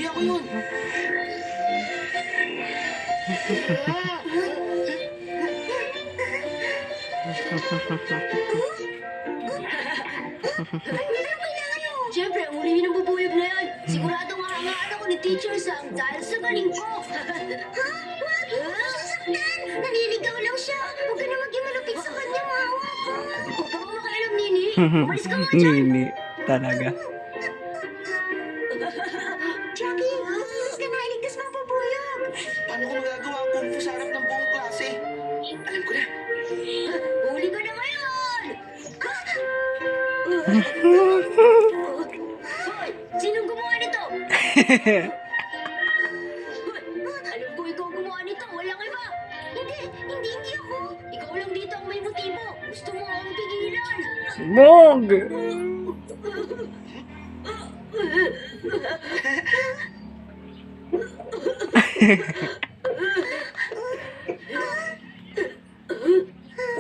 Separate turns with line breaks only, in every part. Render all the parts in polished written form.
ako yun.
Siyempre, ang huli ng bubuyog na yan. Sigurado nga ako ni Teacher Sam dahil sa galing ko. Ha? Wag! Sasaktan! Naliligaw lang siya. Huwag ka na maging malupit sa kanya, maawa ko. Huwag ka makakailam, Nini. Umalis ka nga dyan.
Nini, talaga.
Jackie, umalis ka na. Iligtas mo ang bubuyog.
Paano ko magagawa ang kung fu sa harap ng buong klase? Alam ko na.
Huli ka na ngayon! Hoy! Sinong gumawa nito? Alam ko ikaw gumawa nito. Walang iba. Hindi ako. Ikaw lang dito ang may motibo. Gusto mo akong pigilan.
Bog!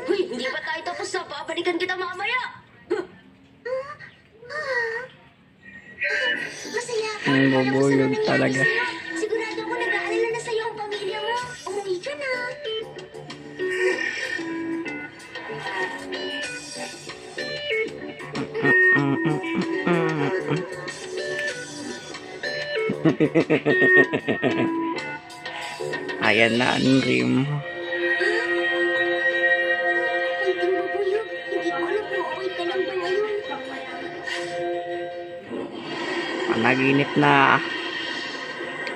Hoy, hindi pa tayo tapos na. Babalikan kita mamaya. Masaya ka.
Ang bubuyog talaga.
Sigurado ako nag-aalala na sa'yo ang pamilya mo. Umuwi ka na.
Ayan na ang rim.
Kunting bubuyog. Hindi ko alam kung okay ka lang ba ngayon.
Panaginip na.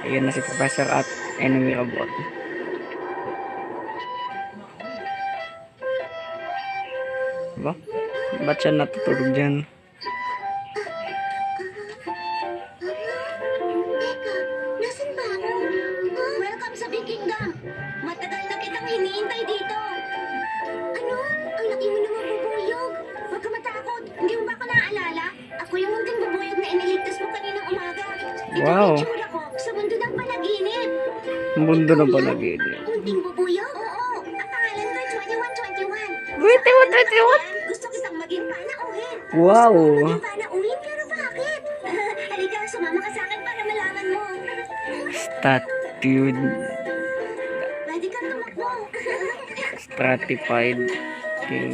Ayan na si Professor at enemy robot. Ba? Ba't siya natutulog dyan?
Teka, nasan ba ako? Welcome sa Big Kingdom. Matagal na kitang hinihintay dito. Ano? Ang laki mo naman bubuyog. Huwag ka matakot. Hindi mo ba ako naaalala? Ako yung munting bubuyog na iniligtas mo kaninang umaga. Ito
Wow.
ang itsura ko sa mundo ng panaginip.
Mundo ng panaginip.
Munting bubuyog? Oo. Ang pangalan ko ay 2121.
Wait,
Gusto kitang maging panauhin.
Wow.
Maging panauhin, pero bakit? Halika, sumama ka sa akin para malaman mo.
Statue
Pwede kang tumakbo.
stratified king.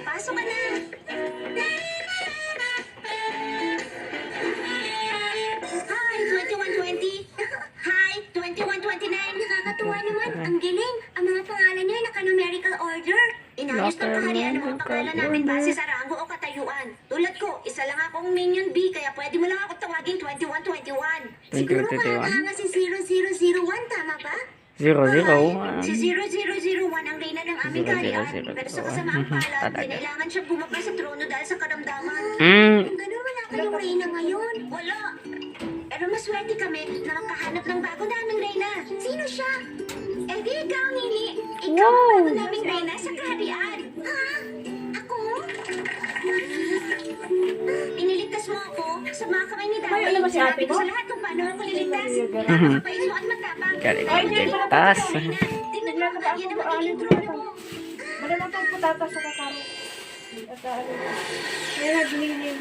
Pasok ka na. Hi, 2120. Hi, 2129. Nakakatuwa naman. Ang galing. Ang mga pangalan niyo ay naka-numerical order. Inayos ng kaharian ang mga pangalan namin base sa rango o katayuan. Tulad ko, isa lang akong minion B, kaya pwede mo lang ako tawagin 2121. Siguro
2121.
mahanga si 0001, tama ba?
00.
Si 0001 ang reyna ng aming kaharian.
0001.
Pero sa kasamaang palad,
Talaga.
kinailangan siyang bumaba sa trono dahil sa karamdaman.
Mm.
Kung gano'n, wala kayong reyna ngayon. Wala. Pero maswerte kami na makahanap ng bago naming reyna. Sino siya? Eh di ikaw, Nini. Ikaw ang bago naming reyna sa kaharian. Ha? Ako? Iniligtas mo ako sa mga kamay ni Daway.
Alam mo si ate
Sinabi ko
ko?
sa lahat kung paano ako nililigtas. Napakapait mo at matapang.
Galing
Ay,
magligtas.
tingnan mo, yan ang magiging trono mo.
Malamang itong patatas sa kakaro. At ano. Kaya nga, binigyan